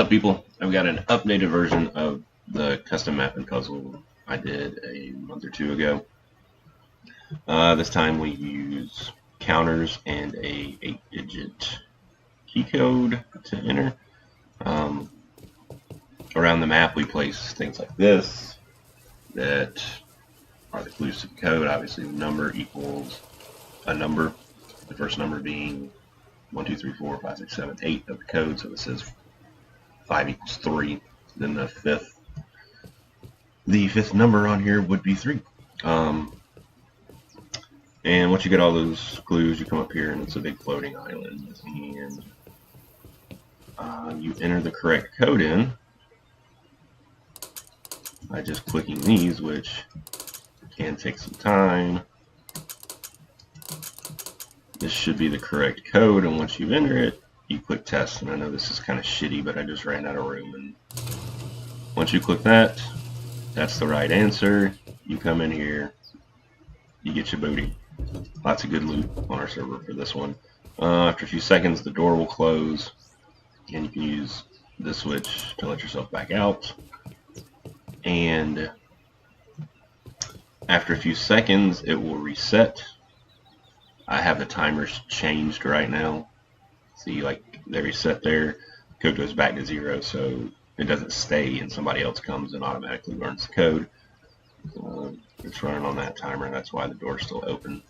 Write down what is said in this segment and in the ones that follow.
up, people? I've got an updated version of the custom map and puzzle I did a month or two ago. This time we use counters and a 8-digit key code to enter. Around the map we place things like this that are the clues to the code. Obviously the number equals a number, the first number being 1, 2, 3, 4, 5, 6, 7, 8 of the code, so it says 5 equals 3. Then the fifth number on here would be 3. And once you get all those clues, you come up here and it's a big floating island, and you enter the correct code in by just clicking these, which can take some time. This should be the correct code, and once you enter it, you click test. And I know this is kind of shitty, but I just ran out of room, and once you click that, that's the right answer. You come in here, you get your booty. Lots of good loot on our server for this one. After a few seconds, the door will close, and you can use this switch to let yourself back out. And after a few seconds, it will reset. I have the timers changed right now. See, like, they reset there. Code goes back to 0, so it doesn't stay and somebody else comes and automatically learns the code. It's running on that timer, and that's why the door's still open.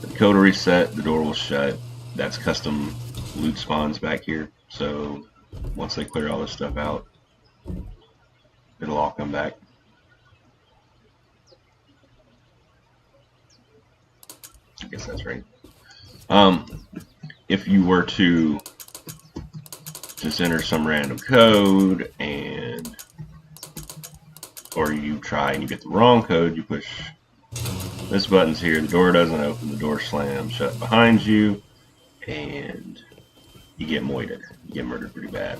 The code will reset, the door will shut. That's custom loot spawns back here, so once they clear all this stuff out, it'll all come back. I guess that's right. If you were to just enter some random code, or you try and you get the wrong code, you push this button's here, the door doesn't open, the door slams shut behind you, and you get moited. You get murdered pretty bad.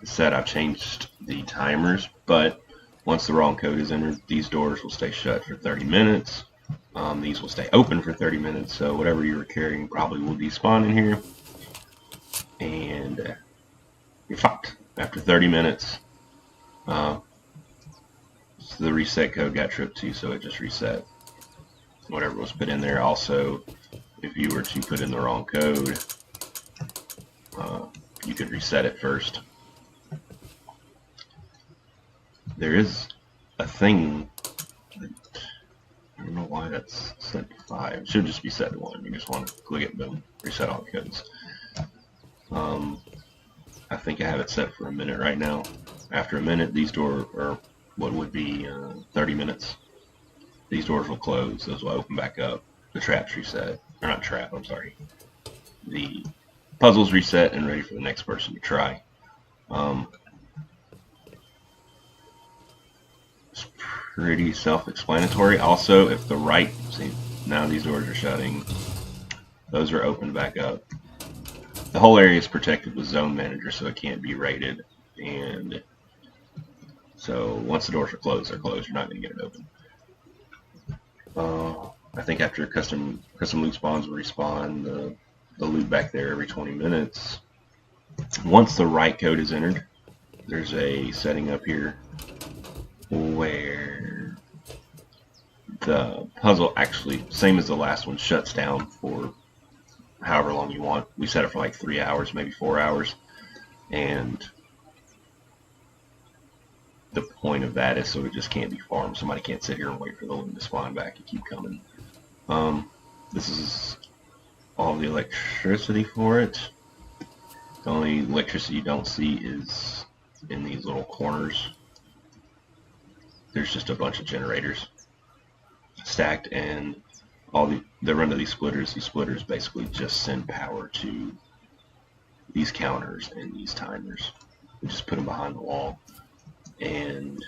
Said I've changed the timers, but once the wrong code is entered, these doors will stay shut for 30 minutes. These will stay open for 30 minutes, so whatever you were carrying probably will despawn in here, and you're fucked after 30 minutes. So the reset code got tripped too, so it just reset whatever was put in there. Also, if you were to put in the wrong code, you could reset it first. There is a thing that, I don't know why that's set to 5. It should just be set to 1. You just want to click it, boom, reset all the codes. I think I have it set for a minute right now. After a minute, these doors, or what would be 30 minutes, these doors will close. Those will open back up. The trap's reset. Or not trap, I'm sorry. The puzzle's reset and ready for the next person to try. It's pretty self-explanatory. Also, if the right, see, now these doors are shutting. Those are opened back up. The whole area is protected with Zone Manager, so it can't be raided. And so once the doors are closed, they're closed. You're not going to get it open. I think after custom loot spawns will respawn the loot back there every 20 minutes. Once the right code is entered, there's a setting up here where the puzzle actually, same as the last one, shuts down for however long you want. We set it for like 3 hours, maybe 4 hours, and the point of that is so it just can't be farmed. Somebody can't sit here and wait for the loot to spawn back and keep coming. This is all the electricity for it. The only electricity you don't see is in these little corners. There's just a bunch of generators stacked, and they run to these splitters. These splitters basically just send power to these counters and these timers. We just put them behind the wall, and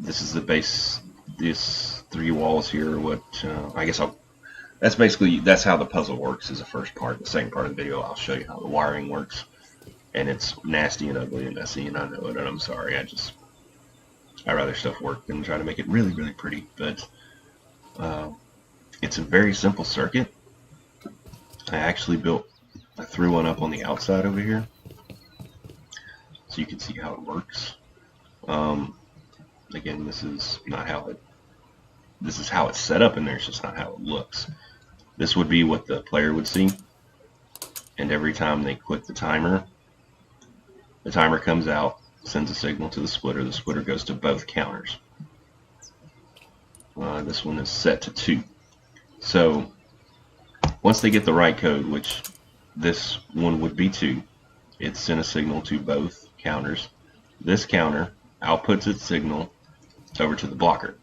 this is the base. These 3 walls here are what I guess that's how the puzzle works. Is the first part. The second part of the video, I'll show you how the wiring works, and it's nasty and ugly and messy, and I know it, and I'm sorry. I'd rather stuff work than try to make it really, really pretty. But it's a very simple circuit. I actually built I threw one up on the outside over here so you can see how it works. Again, this is not how it. This is how it's set up in there. It's just not how it looks. This would be what the player would see, and every time they click the timer comes out, sends a signal to the splitter. The splitter goes to both counters. This one is set to 2. So once they get the right code, which this one would be 2, it sent a signal to both counters. This counter outputs its signal over to the blocker.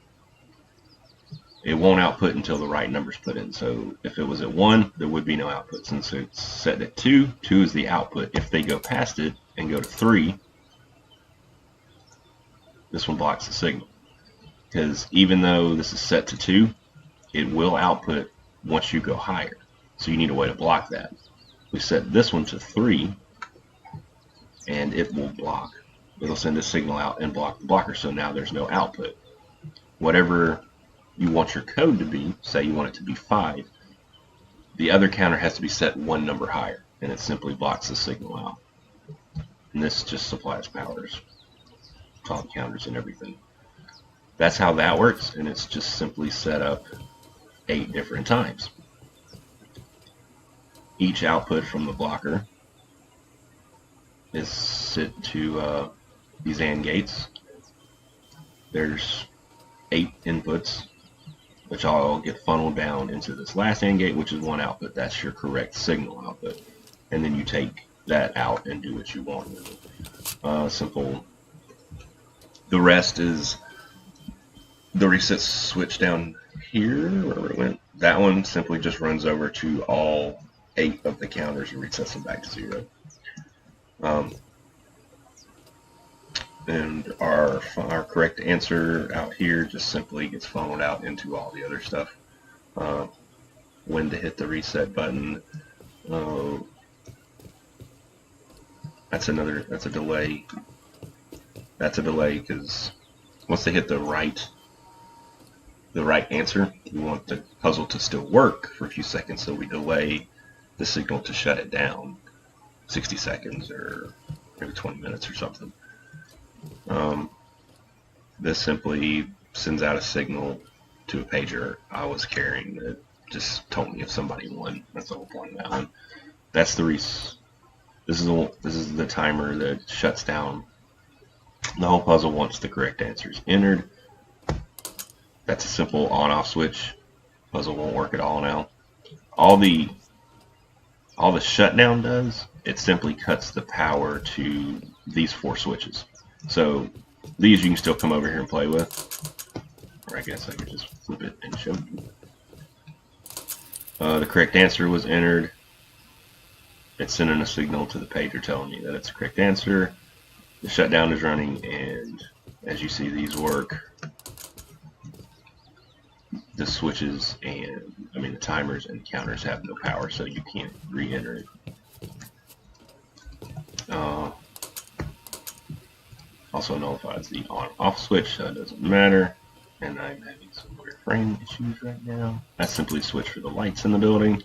It won't output until the right number's put in. So if it was at 1, there would be no output. Since it's set at 2, 2 is the output. If they go past it and go to 3, this one blocks the signal. Because even though this is set to 2, it will output once you go higher. So you need a way to block that. We set this one to 3, and it will block. It'll send a signal out and block the blocker, so now there's no output. Whatever you want your code to be, say you want it to be 5, the other counter has to be set 1 number higher, and it simply blocks the signal out. And this just supplies powers to all the counters and everything. That's how that works, and it's just simply set up 8 different times. Each output from the blocker is set to these AND gates. There's 8 inputs, which all get funneled down into this last AND gate, which is 1 output. That's your correct signal output. And then you take that out and do what you want with it. Simple. The rest is the reset switch down here, where it went. That one simply just runs over to all 8 of the counters and resets them back to 0. And our correct answer out here just simply gets funneled out into all the other stuff. When to hit the reset button. That's a delay. That's a delay because once they hit the right answer, we want the puzzle to still work for a few seconds, so we delay the signal to shut it down 60 seconds or maybe 20 minutes or something. This simply sends out a signal to a pager I was carrying that just told me if somebody won. That's the whole point of that one. That's the this is the timer that shuts down the whole puzzle once the correct answer is entered. That's a simple on-off switch. Puzzle won't work at all now. All the shutdown does, it simply cuts the power to these 4 switches. So these you can still come over here and play with. Or I guess I could just flip it and show you. The correct answer was entered. It's sending a signal to the pager telling me that it's the correct answer. The shutdown is running, and as you see, these work. The switches and the timers and counters have no power, so you can't re-enter it. Also nullifies the on-off switch, so it doesn't matter. And I'm having some weird frame issues right now. That's simply switch for the lights in the building.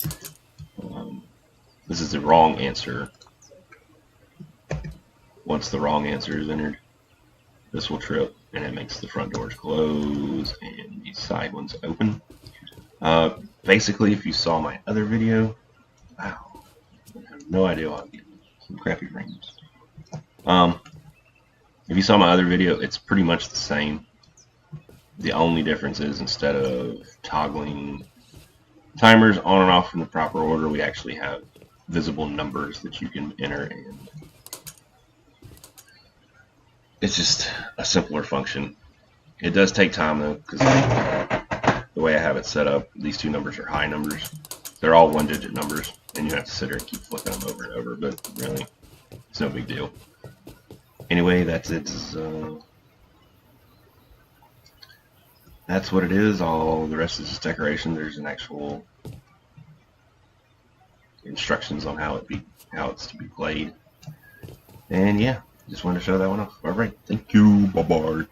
This is the wrong answer. Once the wrong answer is entered, this will trip, and it makes the front doors close and these side ones open. Basically, if you saw my other video, wow, I have no idea why I'm getting some crappy frames. If you saw my other video, it's pretty much the same. The only difference is instead of toggling timers on and off in the proper order, we actually have visible numbers that you can enter, and it's just a simpler function. It does take time though, because the way I have it set up, these 2 numbers are high numbers. They're all 1-digit numbers, and you have to sit there and keep flipping them over and over, but really, it's no big deal. Anyway, that's it. That's what it is. All the rest is just decoration. There's an actual instructions on how it's to be played. And yeah, just wanted to show that one off. All right, thank you. Bye bye.